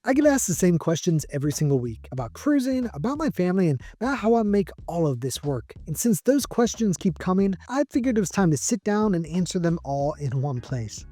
I get asked the same questions every single week about cruising, about my family, and about how I make all of this work. And since those questions keep coming, I figured it was time to sit down and answer them all in one place.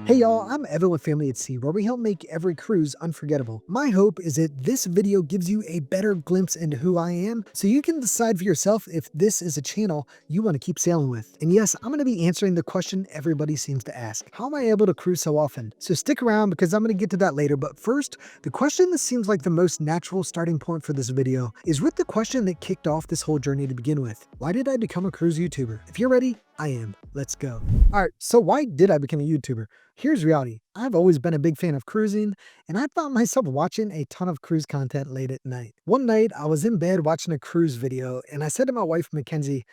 Hey y'all, I'm Evan with Family at Sea, where we help make every cruise unforgettable. My hope is that this video gives you a better glimpse into who I am, so you can decide for yourself if this is a channel you want to keep sailing with. And yes, I'm going to be answering the question everybody seems to ask. How am I able to cruise so often? So stick around because I'm going to get to that later, but first, the question that seems like the most natural starting point for this video is with the question that kicked off this whole journey to begin with. Why did I become a cruise YouTuber? If you're ready, I am. Let's go. All right, so why did I become a YouTuber? Here's reality. I've always been a big fan of cruising, and I found myself watching a ton of cruise content late at night. One night, I was in bed watching a cruise video, and I said to my wife, Mackenzie,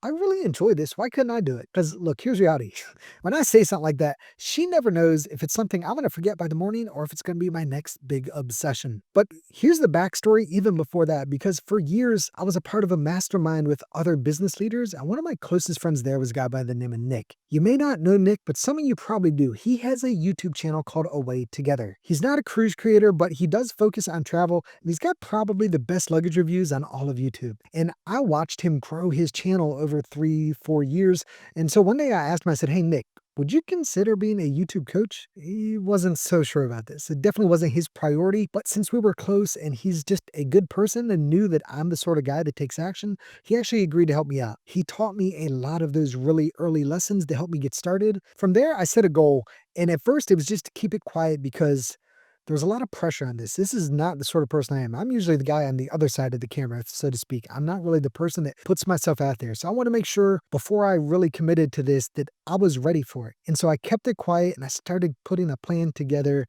I really enjoy this. Why couldn't I do it? Because look, here's reality. When I say something like that, she never knows if it's something I'm going to forget by the morning or if it's going to be my next big obsession. But here's the backstory even before that, because for years, I was a part of a mastermind with other business leaders, and one of my closest friends there was a guy by the name of Nick. You may not know Nick, but some of you probably do. He has a YouTube channel called Away Together. He's not a cruise creator, but he does focus on travel, and he's got probably the best luggage reviews on all of YouTube. And I watched him grow his channel over 3-4 years. And so one day I asked him, I said, "Hey, Nick, would you consider being a YouTube coach?" He wasn't so sure about this. It definitely wasn't his priority, but since we were close and he's just a good person and knew that I'm the sort of guy that takes action, he actually agreed to help me out. He taught me a lot of those really early lessons to help me get started. From there, I set a goal. And at first it was just to keep it quiet because there was a lot of pressure on this. This is not the sort of person I am. I'm usually the guy on the other side of the camera, so to speak. I'm not really the person that puts myself out there. So I want to make sure before I really committed to this that I was ready for it. And so I kept it quiet and I started putting a plan together.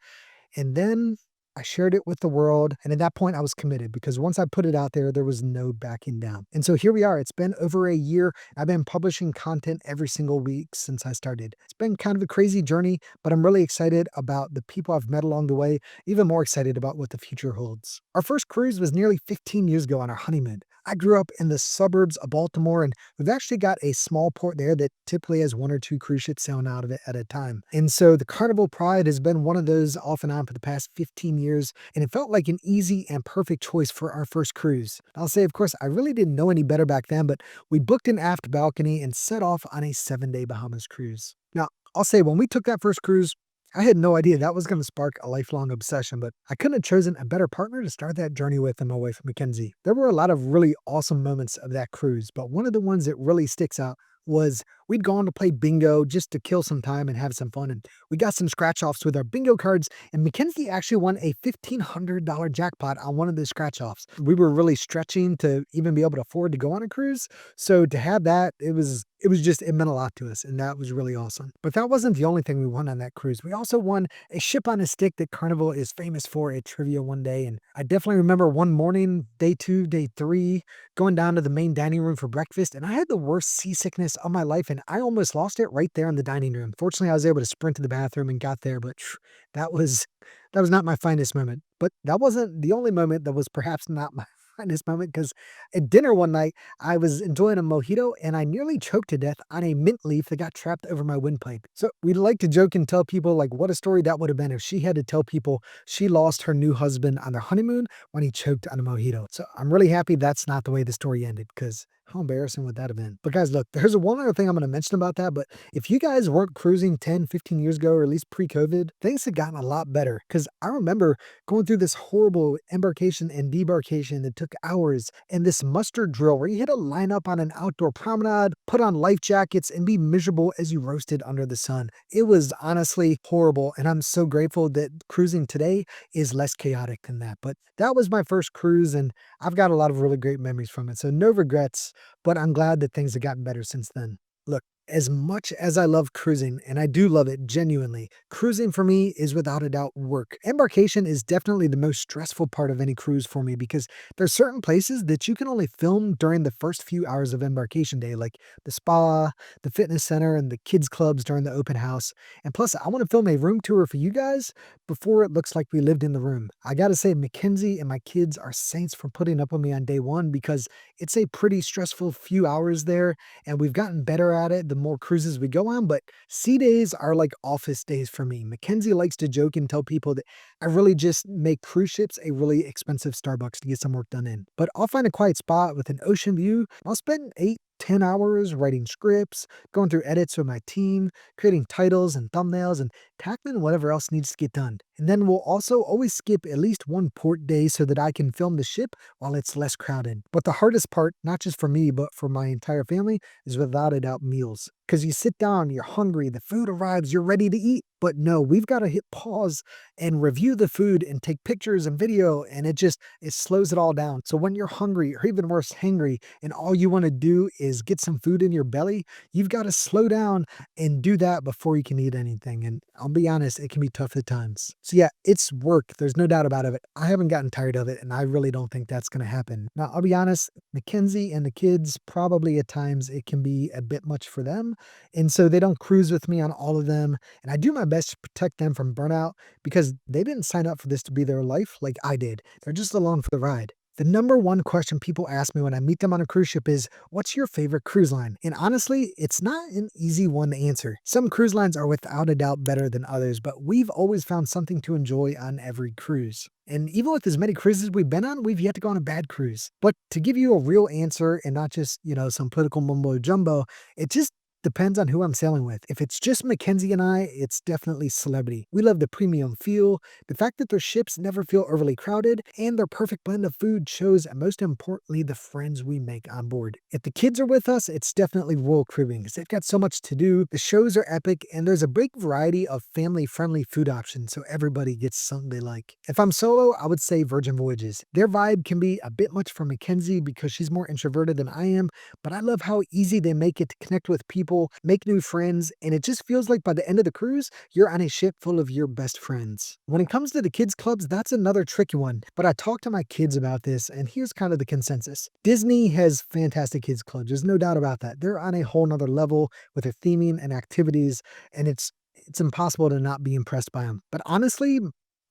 And then I shared it with the world. And at that point, I was committed because once I put it out there, there was no backing down. And so here we are. It's been over a year. I've been publishing content every single week since I started. It's been kind of a crazy journey, but I'm really excited about the people I've met along the way, even more excited about what the future holds. Our first cruise was nearly 15 years ago on our honeymoon. I grew up in the suburbs of Baltimore, and we've actually got a small port there that typically has 1 or 2 cruise ships sailing out of it at a time. And so the Carnival Pride has been one of those off and on for the past 15 years, and it felt like an easy and perfect choice for our first cruise. I'll say, of course, I really didn't know any better back then, but we booked an aft balcony and set off on a 7-day Bahamas cruise. Now, I'll say when we took that first cruise, I had no idea that was going to spark a lifelong obsession, but I couldn't have chosen a better partner to start that journey with than my wife, Mackenzie. There were a lot of really awesome moments of that cruise, but one of the ones that really sticks out was we'd gone to play bingo just to kill some time and have some fun. And we got some scratch offs with our bingo cards. And Mackenzie actually won a $1,500 jackpot on one of the scratch offs. We were really stretching to even be able to afford to go on a cruise. So to have that, it meant a lot to us. And that was really awesome. But that wasn't the only thing we won on that cruise. We also won a ship on a stick that Carnival is famous for at trivia one day. And I definitely remember one morning, day 2, day 3, going down to the main dining room for breakfast. And I had the worst seasickness of my life. And I almost lost it right there in the dining room. Fortunately, I was able to sprint to the bathroom and got there, but that was not my finest moment. But that wasn't the only moment that was perhaps not my finest moment, because at dinner one night, I was enjoying a mojito and I nearly choked to death on a mint leaf that got trapped over my windpipe. So we'd like to joke and tell people like what a story that would have been if she had to tell people she lost her new husband on their honeymoon when he choked on a mojito. So I'm really happy that's not the way the story ended, because how embarrassing would that have been? But guys, look, there's one other thing I'm going to mention about that. But if you guys weren't cruising 10, 15 years ago, or at least pre-COVID, things had gotten a lot better. Because I remember going through this horrible embarkation and debarkation that took hours, and this muster drill where you had to line up on an outdoor promenade, put on life jackets, and be miserable as you roasted under the sun. It was honestly horrible. And I'm so grateful that cruising today is less chaotic than that. But that was my first cruise, and I've got a lot of really great memories from it. So no regrets. But I'm glad that things have gotten better since then. Look, as much as I love cruising, and I do love it genuinely, cruising for me is without a doubt work. Embarkation is definitely the most stressful part of any cruise for me, because there's certain places that you can only film during the first few hours of embarkation day, like the spa, the fitness center, and the kids clubs during the open house. And plus, I want to film a room tour for you guys before it looks like we lived in the room. I gotta say, Mackenzie and my kids are saints for putting up with me on day one, because it's a pretty stressful few hours there, and we've gotten better at it the more cruises we go on, but sea days are like office days for me. Mackenzie likes to joke and tell people that I really just make cruise ships a really expensive Starbucks to get some work done in. But I'll find a quiet spot with an ocean view. I'll spend 8, 10 hours writing scripts, going through edits with my team, creating titles and thumbnails, and tackling whatever else needs to get done. And then we'll also always skip at least one port day so that I can film the ship while it's less crowded. But the hardest part, not just for me, but for my entire family, is without a doubt meals. Because you sit down, you're hungry, the food arrives, you're ready to eat. But no, we've got to hit pause and review the food and take pictures and video, and it slows it all down. So when you're hungry, or even worse, hangry, and all you want to do is get some food in your belly, you've got to slow down and do that before you can eat anything. And I'll be honest, it can be tough at times. So yeah, it's work. There's no doubt about it. I haven't gotten tired of it, and I really don't think that's going to happen. Now, I'll be honest, Mackenzie and the kids, probably at times it can be a bit much for them. And so they don't cruise with me on all of them. And I do my best to protect them from burnout because they didn't sign up for this to be their life like I did. They're just along for the ride. The number one question people ask me when I meet them on a cruise ship is, what's your favorite cruise line? And honestly, it's not an easy one to answer. Some cruise lines are without a doubt better than others, but we've always found something to enjoy on every cruise. And even with as many cruises we've been on, we've yet to go on a bad cruise. But to give you a real answer and not just, some political mumbo jumbo, it just depends on who I'm sailing with. If it's just Mackenzie and I, it's definitely Celebrity. We love the premium feel, the fact that their ships never feel overly crowded, and their perfect blend of food shows, and most importantly, the friends we make on board. If the kids are with us, it's definitely Royal Caribbean because they've got so much to do. The shows are epic, and there's a big variety of family-friendly food options, so everybody gets something they like. If I'm solo, I would say Virgin Voyages. Their vibe can be a bit much for Mackenzie because she's more introverted than I am, but I love how easy they make it to connect with people, make new friends, and it just feels like by the end of the cruise, you're on a ship full of your best friends. When it comes to the kids clubs, that's another tricky one, but I talked to my kids about this, and here's kind of the consensus. Disney has fantastic kids clubs. There's no doubt about that. They're on a whole nother level with their theming and activities, and it's impossible to not be impressed by them. But honestly,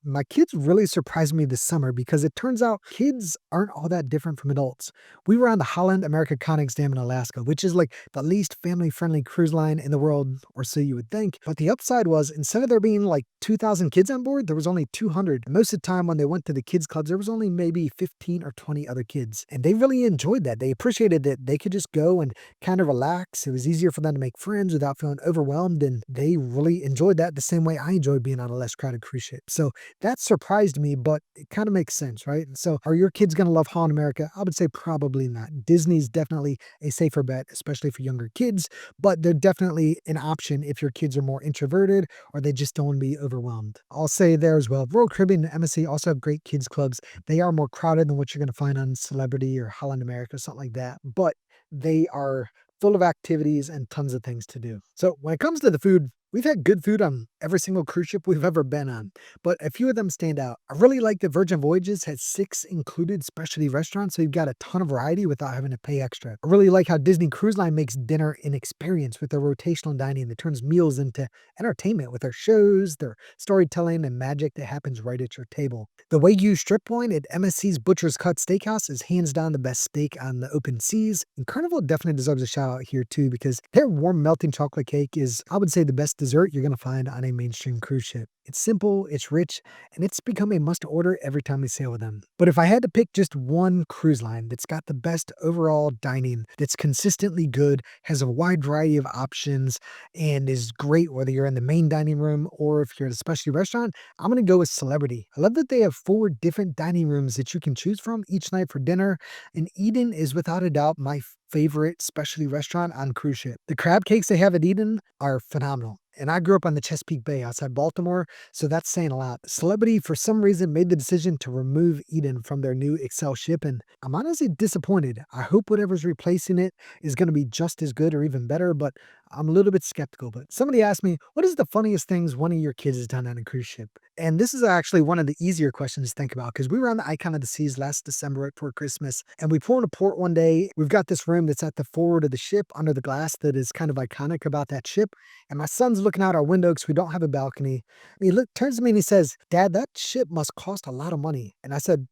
my kids really surprised me this summer because it turns out kids aren't all that different from adults. We were on the Holland America Conics Dam in Alaska, which is like the least family-friendly cruise line in the world, or so you would think. But the upside was, instead of there being like 2,000 kids on board, there was only 200. Most of the time when they went to the kids clubs, there was only maybe 15 or 20 other kids. And they really enjoyed that. They appreciated that they could just go and kind of relax. It was easier for them to make friends without feeling overwhelmed. And they really enjoyed that the same way I enjoyed being on a less crowded cruise ship. So that surprised me, but it kind of makes sense, right? So are your kids going to love Holland America? I would say probably not. Disney's definitely a safer bet, especially for younger kids, but they're definitely an option if your kids are more introverted or they just don't want to be overwhelmed. I'll say there as well. Royal Caribbean and MSC also have great kids clubs. They are more crowded than what you're going to find on Celebrity or Holland America, something like that, but they are full of activities and tons of things to do. So when it comes to the food, we've had good food on every single cruise ship we've ever been on, but a few of them stand out. I really like that Virgin Voyages has 6 included specialty restaurants, so you've got a ton of variety without having to pay extra. I really like how Disney Cruise Line makes dinner an experience with their rotational dining that turns meals into entertainment with their shows, their storytelling, and magic that happens right at your table. The Wagyu strip loin at MSC's Butcher's Cut Steakhouse is hands down the best steak on the open seas, and Carnival definitely deserves a shout out here too because their warm melting chocolate cake is, I would say, the best dessert you're going to find on a mainstream cruise ship. It's simple, it's rich, and it's become a must order every time we sail with them. But if I had to pick just one cruise line that's got the best overall dining, that's consistently good, has a wide variety of options, and is great whether you're in the main dining room or if you're at a specialty restaurant, I'm going to go with Celebrity. I love that they have 4 different dining rooms that you can choose from each night for dinner, and Eden is without a doubt my favorite specialty restaurant on cruise ship. The crab cakes they have at Eden are phenomenal. And I grew up on the Chesapeake Bay outside Baltimore, so that's saying a lot. Celebrity, for some reason, made the decision to remove Eden from their new Excel ship, and I'm honestly disappointed. I hope whatever's replacing it is going to be just as good or even better, but I'm a little bit skeptical. But somebody asked me, what is the funniest things one of your kids has done on a cruise ship? And this is actually one of the easier questions to think about because we were on the Icon of the Seas last December right before Christmas, and we pull into port one day. We've got this room that's at the forward of the ship under the glass that is kind of iconic about that ship. And my son's looking out our window because we don't have a balcony. And turns to me and he says, "Dad, that ship must cost a lot of money." And I said,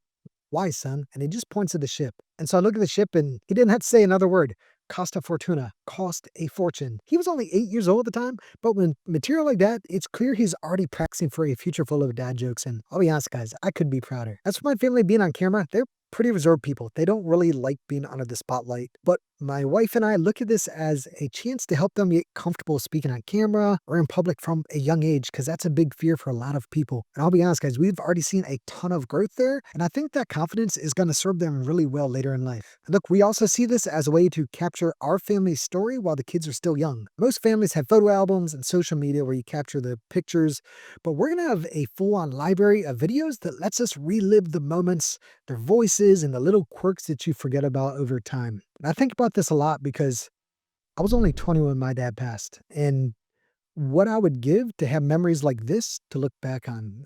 "Why, son?" And he just points at the ship. And so I look at the ship and he didn't have to say another word. Costa Fortuna cost a fortune. He was only 8 years old at the time, but with material like that, it's clear he's already practicing for a future full of dad jokes. And I'll be honest, guys, I could be prouder. As for my family being on camera, they're pretty reserved people. They don't really like being under the spotlight. But my wife and I look at this as a chance to help them get comfortable speaking on camera or in public from a young age, because that's a big fear for a lot of people. And I'll be honest, guys, we've already seen a ton of growth there. And I think that confidence is going to serve them really well later in life. Look, we also see this as a way to capture our family's story while the kids are still young. Most families have photo albums and social media where you capture the pictures, but we're going to have a full-on library of videos that lets us relive the moments, their voices, and the little quirks that you forget about over time. And I think about this a lot because I was only 20 when my dad passed, and what I would give to have memories like this to look back on.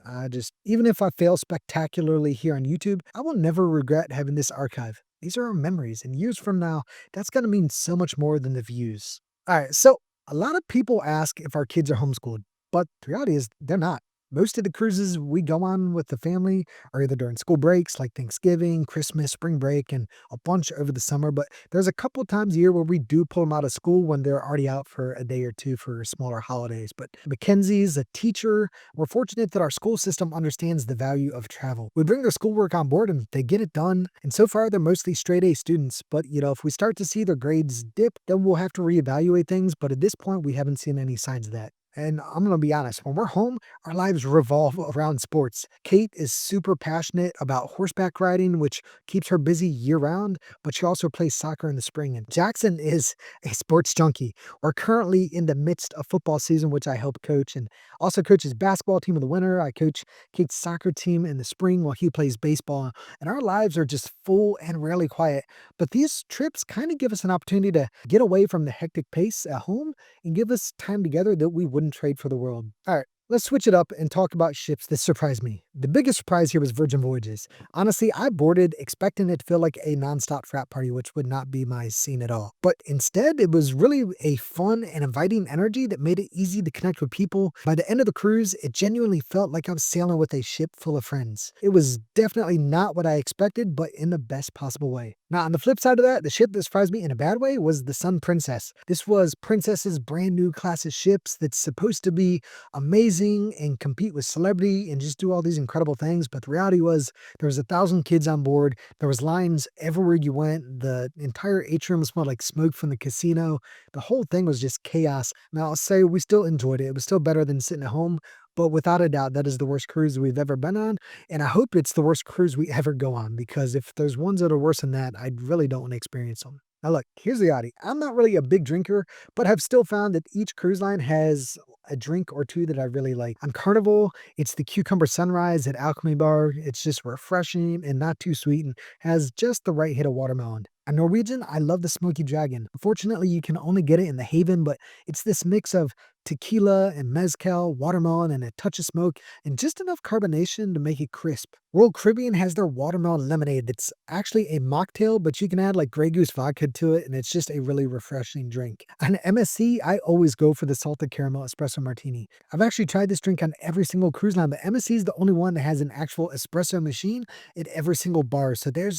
Even if I fail spectacularly here on YouTube, I will never regret having this archive. These are our memories, and years from now, that's going to mean so much more than the views. All right, so a lot of people ask if our kids are homeschooled, but the reality is they're not. Most of the cruises we go on with the family are either during school breaks like Thanksgiving, Christmas, spring break, and a bunch over the summer. But there's a couple times a year where we do pull them out of school when they're already out for a day or two for smaller holidays. But Mackenzie's a teacher. We're fortunate that our school system understands the value of travel. We bring their schoolwork on board and they get it done. And so far, they're mostly straight A students. But, if we start to see their grades dip, then we'll have to reevaluate things. But at this point, we haven't seen any signs of that. And I'm going to be honest, when we're home, our lives revolve around sports. Kate is super passionate about horseback riding, which keeps her busy year round, but she also plays soccer in the spring. And Jackson is a sports junkie. We're currently in the midst of football season, which I help coach, and also coach his basketball team in the winter. I coach Kate's soccer team in the spring while he plays baseball. And our lives are just full and rarely quiet. But these trips kind of give us an opportunity to get away from the hectic pace at home and give us time together that we wouldn't trade for the world. All right, let's switch it up and talk about ships that surprised me. The biggest surprise here was Virgin Voyages. Honestly, I boarded expecting it to feel like a nonstop frat party, which would not be my scene at all. But instead, it was really a fun and inviting energy that made it easy to connect with people. By the end of the cruise, it genuinely felt like I was sailing with a ship full of friends. It was definitely not what I expected, but in the best possible way. Now, on the flip side of that, the ship that surprised me in a bad way was the Sun Princess. This was Princess's brand new class of ships that's supposed to be amazing and compete with celebrity and just do all these incredible things. But the reality was there was 1,000 kids on board. There was lines everywhere you went. The entire atrium smelled like smoke from the casino. The whole thing was just chaos. Now, I'll say we still enjoyed it. It was still better than sitting at home. But without a doubt, that is the worst cruise we've ever been on. And I hope it's the worst cruise we ever go on, because if there's ones that are worse than that, I really don't want to experience them. Now look, here's the reality. I'm not really a big drinker, but have still found that each cruise line has a drink or two that I really like. On Carnival, it's the Cucumber Sunrise at Alchemy Bar. It's just refreshing and not too sweet and has just the right hit of watermelon. On Norwegian, I love the Smoky Dragon. Unfortunately, you can only get it in the Haven, but it's this mix of tequila and mezcal, watermelon, and a touch of smoke, and just enough carbonation to make it crisp. Royal Caribbean has their watermelon lemonade that's actually a mocktail, but you can add like Grey Goose vodka to it, and it's just a really refreshing drink. On MSC, I always go for the salted caramel espresso martini. I've actually tried this drink on every single cruise line, but MSC is the only one that has an actual espresso machine at every single bar, so they're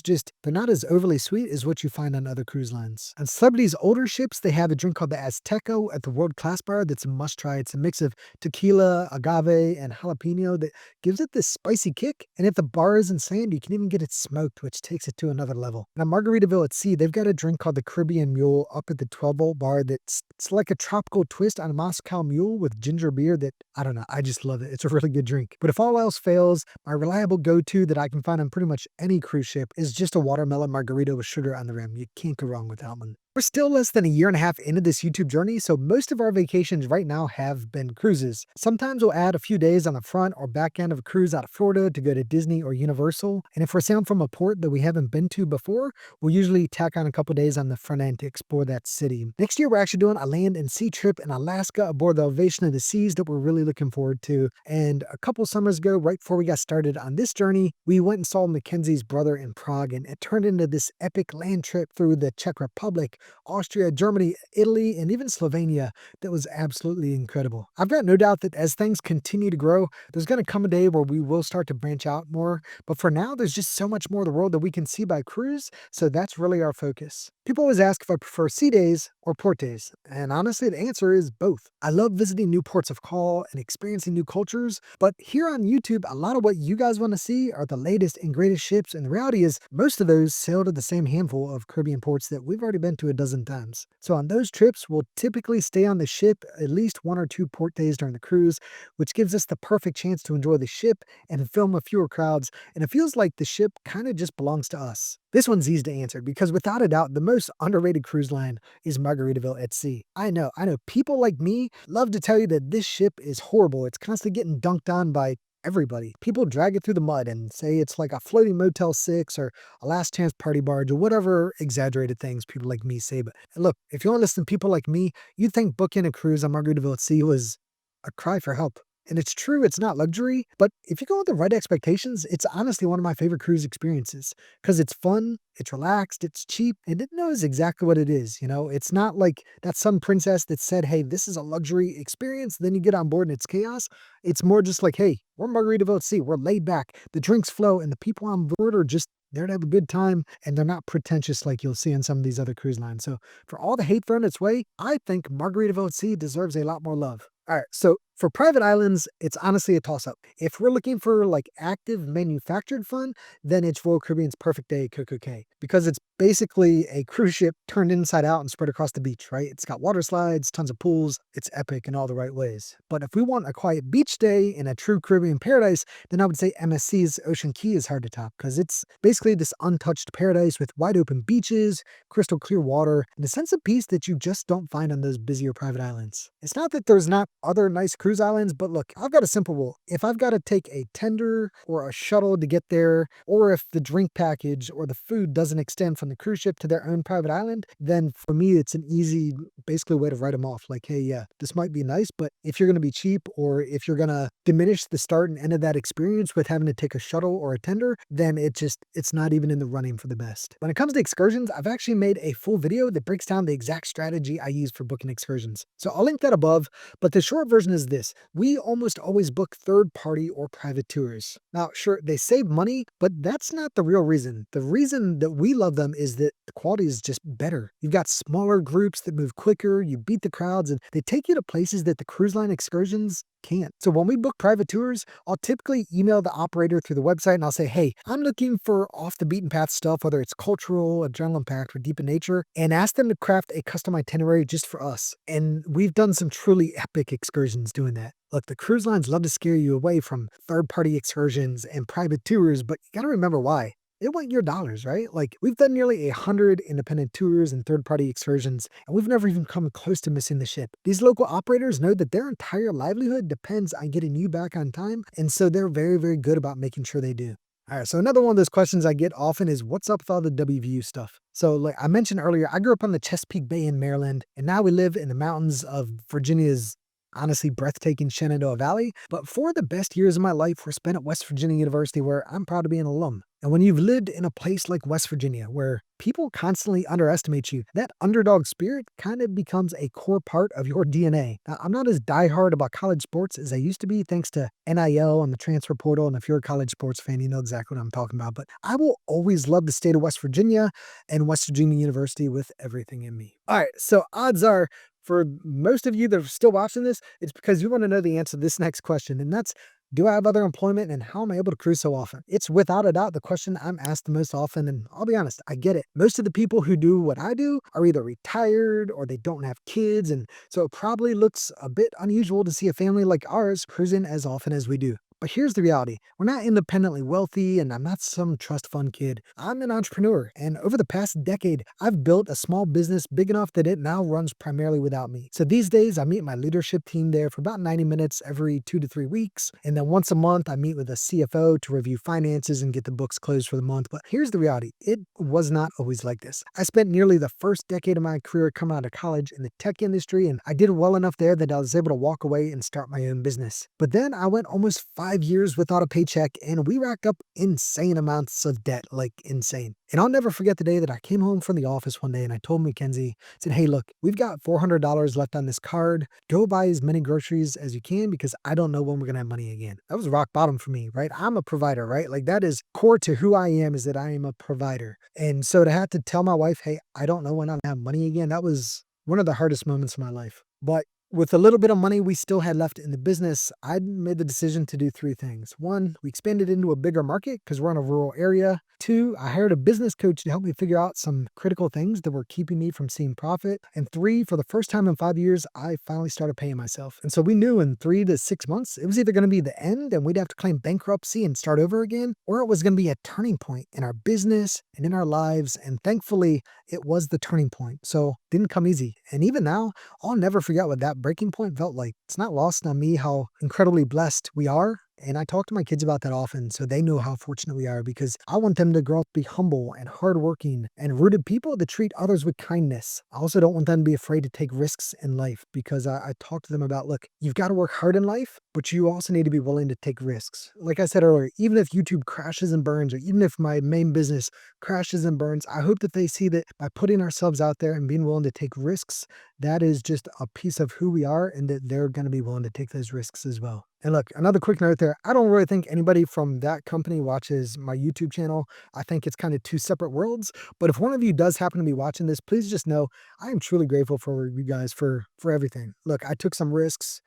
not as overly sweet as what you find on other cruise lines. On Celebrity's older ships, they have a drink called the Azteco at the World Class Bar that's a must try. It's a mix of tequila, agave, and jalapeno that gives it this spicy kick. And if the bar isn't sand, you can even get it smoked, which takes it to another level. And on Margaritaville at Sea, they've got a drink called the Caribbean Mule up at the 12-volt bar it's like a tropical twist on a Moscow Mule with ginger beer that, I don't know, I just love it. It's a really good drink. But if all else fails, my reliable go-to that I can find on pretty much any cruise ship is just a watermelon margarita with sugar on the rim. You can't go wrong with that one. We're still less than a year and a half into this YouTube journey, so most of our vacations right now have been cruises. Sometimes we'll add a few days on the front or back end of a cruise out of Florida to go to Disney or Universal. And if we're sailing from a port that we haven't been to before, we'll usually tack on a couple days on the front end to explore that city. Next year, we're actually doing a land and sea trip in Alaska aboard the Elevation of the Seas that we're really looking forward to. And a couple summers ago, right before we got started on this journey, we went and saw Mackenzie's brother in Prague, and it turned into this epic land trip through the Czech Republic, Austria, Germany, Italy, and even Slovenia that was absolutely incredible. I've got no doubt that as things continue to grow, there's going to come a day where we will start to branch out more. But for now, there's just so much more of the world that we can see by cruise, so that's really our focus. People always ask if I prefer sea days or port days, and honestly, the answer is both. I love visiting new ports of call and experiencing new cultures, but here on YouTube, a lot of what you guys want to see are the latest and greatest ships, and the reality is, most of those sail to the same handful of Caribbean ports that we've already been to a dozen times. So on those trips, we'll typically stay on the ship at least 1 or 2 port days during the cruise, which gives us the perfect chance to enjoy the ship and film with fewer crowds, and it feels like the ship kind of just belongs to us. This one's easy to answer because without a doubt, the most underrated cruise line is Margaritaville at sea. I know. People like me love to tell you that this ship is horrible. It's constantly getting dunked on by everybody. People drag it through the mud and say it's like a floating Motel 6 or a last chance party barge or whatever exaggerated things people like me say. But look, if you want to listen to people like me, you'd think booking a cruise on Margaritaville at sea was a cry for help. And it's true, it's not luxury, but if you go with the right expectations, it's honestly one of my favorite cruise experiences because it's fun, it's relaxed, it's cheap, and it knows exactly what it is. It's not like that Sun Princess that said, hey, this is a luxury experience. Then you get on board and it's chaos. It's more just like, hey, we're Margaritaville at sea. We're laid back. The drinks flow and the people on board are just there to have a good time, and they're not pretentious like you'll see on some of these other cruise lines. So for all the hate thrown its way, I think Margaritaville at sea deserves a lot more love. All right, so for private islands, it's honestly a toss-up. If we're looking for like active manufactured fun, then it's Royal Caribbean's Perfect Day Coco Cay because it's basically a cruise ship turned inside out and spread across the beach, right? It's got water slides, tons of pools. It's epic in all the right ways. But if we want a quiet beach day in a true Caribbean paradise, then I would say MSC's Ocean Key is hard to top because it's basically this untouched paradise with wide open beaches, crystal clear water, and a sense of peace that you just don't find on those busier private islands. It's not that there's not other nice cruise islands, but look, I've got a simple rule. If I've got to take a tender or a shuttle to get there, or if the drink package or the food doesn't extend from the cruise ship to their own private island, then for me, it's an easy, basically way to write them off. Like, hey, yeah, this might be nice, but if you're going to be cheap or if you're going to diminish the start and end of that experience with having to take a shuttle or a tender, then it's not even in the running for the best. When it comes to excursions, I've actually made a full video that breaks down the exact strategy I use for booking excursions. So I'll link that above, but the short version is this. We almost always book third-party or private tours. Now, sure, they save money, but that's not the real reason. The reason that we love them is that the quality is just better. You've got smaller groups that move quicker, you beat the crowds, and they take you to places that the cruise line excursions can't. So when we book private tours, I'll typically email the operator through the website and I'll say, hey, I'm looking for off the beaten path stuff, whether it's cultural, adrenaline packed, or deep in nature, and ask them to craft a custom itinerary just for us. And we've done some truly epic excursions doing that. Look, the cruise lines love to scare you away from third-party excursions and private tours, but you gotta remember why. They want your dollars, right? Like, we've done nearly 100 independent tours and third-party excursions, and we've never even come close to missing the ship. These local operators know that their entire livelihood depends on getting you back on time, and so they're very, very good about making sure they do. All right, so another one of those questions I get often is what's up with all the WVU stuff? So like I mentioned earlier, I grew up on the Chesapeake Bay in Maryland, and now we live in the mountains of Virginia's honestly breathtaking Shenandoah Valley. But 4 of the best years of my life were spent at West Virginia University, where I'm proud to be an alum. And when you've lived in a place like West Virginia, where people constantly underestimate you, that underdog spirit kind of becomes a core part of your DNA. Now, I'm not as diehard about college sports as I used to be, thanks to NIL and the transfer portal. And if you're a college sports fan, you know exactly what I'm talking about. But I will always love the state of West Virginia and West Virginia University with everything in me. All right, so odds are, for most of you that are still watching this, it's because you want to know the answer to this next question, and that's, do I have other employment and how am I able to cruise so often? It's without a doubt the question I'm asked the most often, and I'll be honest, I get it. Most of the people who do what I do are either retired or they don't have kids, and so it probably looks a bit unusual to see a family like ours cruising as often as we do. But here's the reality. We're not independently wealthy, and I'm not some trust fund kid. I'm an entrepreneur, and over the past decade, I've built a small business big enough that it now runs primarily without me. So these days, I meet my leadership team there for about 90 minutes every 2 to 3 weeks, and then once a month, I meet with a CFO to review finances and get the books closed for the month. But here's the reality. It was not always like this. I spent nearly the first decade of my career coming out of college in the tech industry, and I did well enough there that I was able to walk away and start my own business. But then I went almost 5 5 years without a paycheck, and we racked up insane amounts of debt, like insane. And I'll never forget the day that I came home from the office one day and I told Mackenzie, I said, hey, look, we've got $400 left on this card. Go buy as many groceries as you can because I don't know when we're going to have money again. That was rock bottom for me, right? I'm a provider, right? Like that is core to who I am, is that I am a provider. And so to have to tell my wife, hey, I don't know when I'm going to have money again, that was one of the hardest moments of my life. But with a little bit of money we still had left in the business, I made the decision to do 3 things. 1, we expanded into a bigger market because we're in a rural area. 2, I hired a business coach to help me figure out some critical things that were keeping me from seeing profit. And 3, for the first time in 5 years, I finally started paying myself. And so we knew in 3 to 6 months, it was either going to be the end and we'd have to claim bankruptcy and start over again, or it was going to be a turning point in our business and in our lives. And thankfully, it was the turning point. So it didn't come easy. And even now, I'll never forget what that breaking point felt like. It's not lost on me how incredibly blessed we are. And I talk to my kids about that often so they know how fortunate we are, because I want them to grow up to be humble and hardworking and rooted people that treat others with kindness. I also don't want them to be afraid to take risks in life, because I talk to them about, look, you've got to work hard in life, but you also need to be willing to take risks. Like I said earlier, even if YouTube crashes and burns, or even if my main business crashes and burns, I hope that they see that by putting ourselves out there and being willing to take risks, that is just a piece of who we are, and that they're going to be willing to take those risks as well. And look, another quick note there, I don't really think anybody from that company watches my YouTube channel. I think it's kind of 2 separate worlds. But if one of you does happen to be watching this, please just know I am truly grateful for you guys for everything. Look, I took some risks.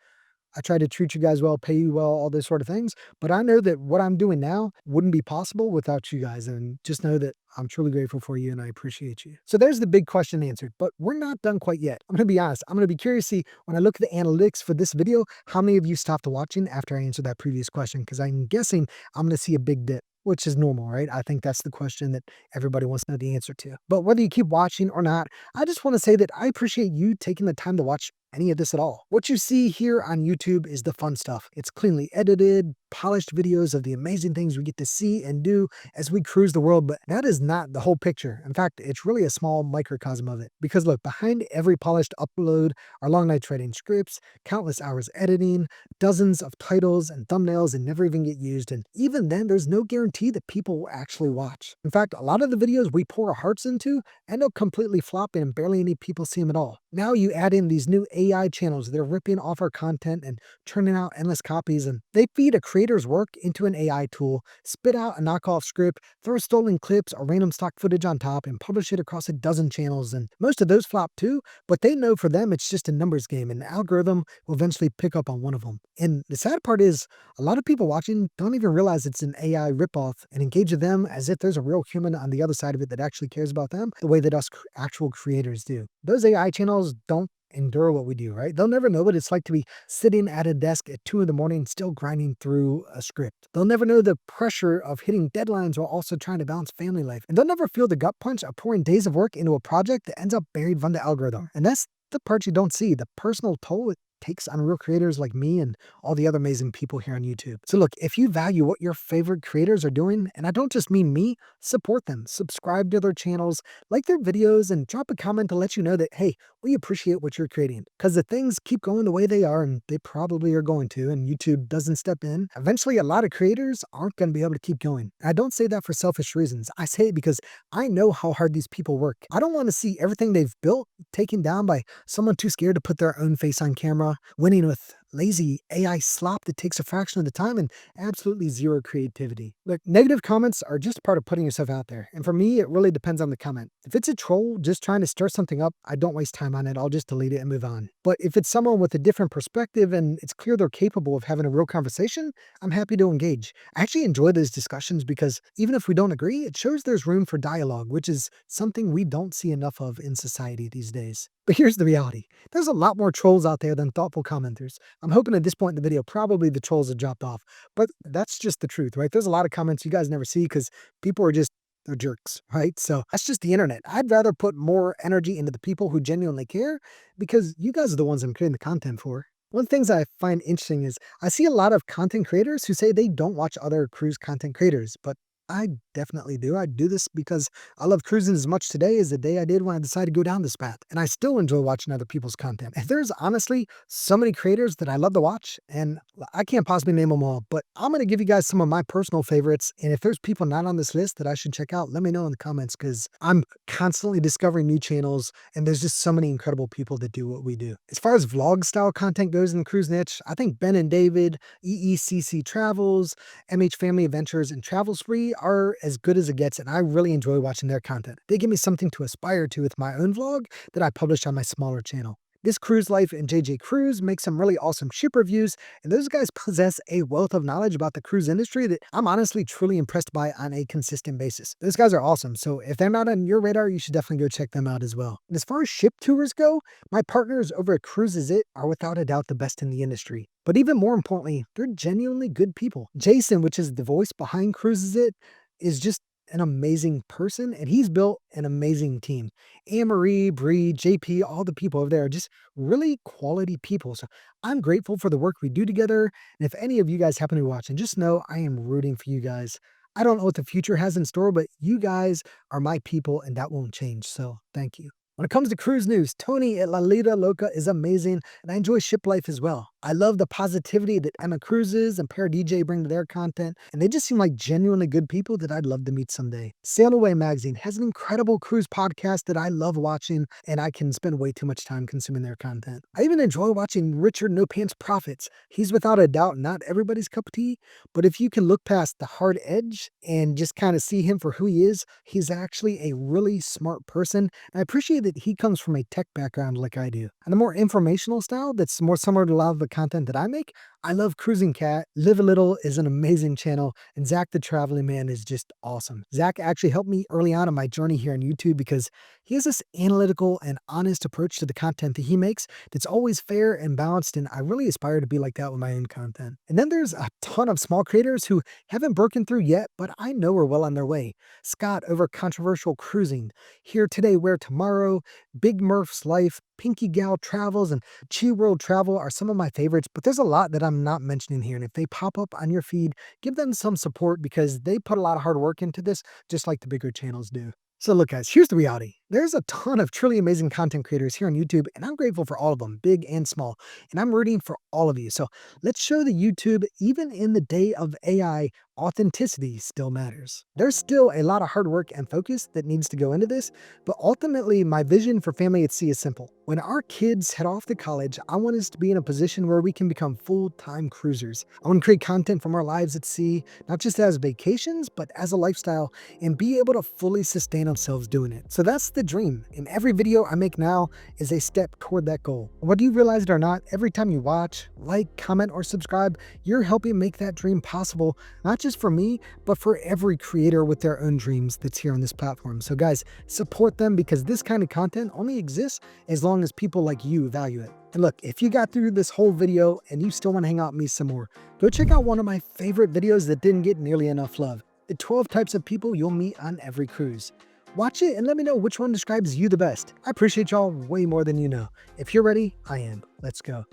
I try to treat you guys well, pay you well, all those sort of things. But I know that what I'm doing now wouldn't be possible without you guys. And just know that I'm truly grateful for you and I appreciate you. So there's the big question answered, but we're not done quite yet. I'm going to be honest. I'm going to be curious to see, when I look at the analytics for this video, how many of you stopped watching after I answered that previous question, because I'm guessing I'm going to see a big dip, which is normal, right? I think that's the question that everybody wants to know the answer to. But whether you keep watching or not, I just want to say that I appreciate you taking the time to watch any of this at all. What you see here on YouTube is the fun stuff. It's cleanly edited, polished videos of the amazing things we get to see and do as we cruise the world, but that is not the whole picture. In fact, it's really a small microcosm of it. Because look, behind every polished upload are long nights writing scripts, countless hours editing, dozens of titles and thumbnails that never even get used, and even then, there's no guarantee that people will actually watch. In fact, a lot of the videos we pour our hearts into end up completely flopping and barely any people see them at all. Now you add in these new AI channels, they're ripping off our content and churning out endless copies, and they feed a creator's work into an AI tool, spit out a knockoff script, throw stolen clips or random stock footage on top, and publish it across a dozen channels. And most of those flop too, but they know for them it's just a numbers game, and the algorithm will eventually pick up on one of them. And the sad part is, a lot of people watching don't even realize it's an AI ripoff and engage with them as if there's a real human on the other side of it that actually cares about them the way that us actual creators do. Those AI channels don't endure what we do, right? They'll never know what it's like to be sitting at a desk at 2 in the morning still grinding through a script. They'll never know the pressure of hitting deadlines while also trying to balance family life. And they'll never feel the gut punch of pouring days of work into a project that ends up buried from the algorithm. And that's the part you don't see, the personal toll it takes on real creators like me and all the other amazing people here on YouTube. So look, if you value what your favorite creators are doing, and I don't just mean me, support them, subscribe to their channels, like their videos, and drop a comment to let you know that, hey, we appreciate what you're creating. Because if things keep going the way they are, and they probably are going to, and YouTube doesn't step in, eventually a lot of creators aren't going to be able to keep going. I don't say that for selfish reasons. I say it because I know how hard these people work. I don't want to see everything they've built taken down by someone too scared to put their own face on camera, winning with lazy AI slop that takes a fraction of the time and absolutely zero creativity. Look, negative comments are just part of putting yourself out there. And for me, it really depends on the comment. If it's a troll just trying to stir something up, I don't waste time on it. I'll just delete it and move on. But if it's someone with a different perspective and it's clear they're capable of having a real conversation, I'm happy to engage. I actually enjoy those discussions because even if we don't agree, it shows there's room for dialogue, which is something we don't see enough of in society these days. But here's the reality. There's a lot more trolls out there than thoughtful commenters. I'm hoping at this point in the video, probably the trolls have dropped off, but that's just the truth, right? There's a lot of comments you guys never see because people are just, they're jerks, right? So that's just the internet. I'd rather put more energy into the people who genuinely care because you guys are the ones I'm creating the content for. One of the things I find interesting is I see a lot of content creators who say they don't watch other cruise content creators, but I definitely do. I do this because I love cruising as much today as the day I did when I decided to go down this path. And I still enjoy watching other people's content. And there's honestly so many creators that I love to watch, and I can't possibly name them all, but I'm going to give you guys some of my personal favorites. And if there's people not on this list that I should check out, let me know in the comments because I'm constantly discovering new channels and there's just so many incredible people that do what we do. As far as vlog style content goes in the cruise niche, I think Ben and David, EECC Travels, MH Family Adventures, and Travel Spree are as good as it gets, and I really enjoy watching their content. They give me something to aspire to with my own vlog that I publish on my smaller channel. This Cruise Life and JJ Cruise make some really awesome ship reviews, and those guys possess a wealth of knowledge about the cruise industry that I'm honestly truly impressed by on a consistent basis. Those guys are awesome, so if they're not on your radar, you should definitely go check them out as well. And as far as ship tours go, my partners over at Cruises It are without a doubt the best in the industry. But even more importantly, they're genuinely good people. Jason, which is the voice behind Cruises It, is just an amazing person, and he's built an amazing team. Anne-Marie, Bree, JP, all the people over there are just really quality people. So I'm grateful for the work we do together. And if any of you guys happen to be watching, just know I am rooting for you guys. I don't know what the future has in store, but you guys are my people and that won't change. So thank you. When it comes to cruise news, Tony at La Lita Loca is amazing, and I enjoy ship life as well. I love the positivity that Emma Cruises and Pear DJ bring to their content, and they just seem like genuinely good people that I'd love to meet someday. Sail Away Magazine has an incredible cruise podcast that I love watching, and I can spend way too much time consuming their content. I even enjoy watching Richard No Pants Profits. He's without a doubt not everybody's cup of tea, but if you can look past the hard edge and just kind of see him for who he is, he's actually a really smart person. And I appreciate that he comes from a tech background like I do. And the more informational style that's more similar to a lot of the content that I make, I love Cruising Cat. Live a Little is an amazing channel, and Zach the Traveling Man is just awesome. Zach actually helped me early on in my journey here on YouTube because he has this analytical and honest approach to the content that he makes that's always fair and balanced, and I really aspire to be like that with my own content. And then there's a ton of small creators who haven't broken through yet, but I know are well on their way. Scott over Controversial Cruising, Here Today, Where Tomorrow, Big Murph's Life, Pinky Gal Travels, and Chi World Travel are some of my favorites, but there's a lot that I'm not mentioning here. And if they pop up on your feed, give them some support because they put a lot of hard work into this, just like the bigger channels do. So look guys, here's the reality. There's a ton of truly amazing content creators here on YouTube, and I'm grateful for all of them, big and small, and I'm rooting for all of you. So let's show the YouTube, even in the day of AI, authenticity still matters. There's still a lot of hard work and focus that needs to go into this, but ultimately my vision for Family at Sea is simple. When our kids head off to college, I want us to be in a position where we can become full-time cruisers. I want to create content from our lives at sea, not just as vacations, but as a lifestyle, and be able to fully sustain ourselves doing it. So that's the dream, and every video I make now is a step toward that goal. Whether you realize it or not, every time you watch, like, comment, or subscribe, you're helping make that dream possible, not just for me, but for every creator with their own dreams that's here on this platform. So guys, support them because this kind of content only exists as long as people like you value it. And look, if you got through this whole video and you still want to hang out with me some more, go check out one of my favorite videos that didn't get nearly enough love. The 12 types of people you'll meet on every cruise. Watch it and let me know which one describes you the best. I appreciate y'all way more than you know. If you're ready, I am. Let's go.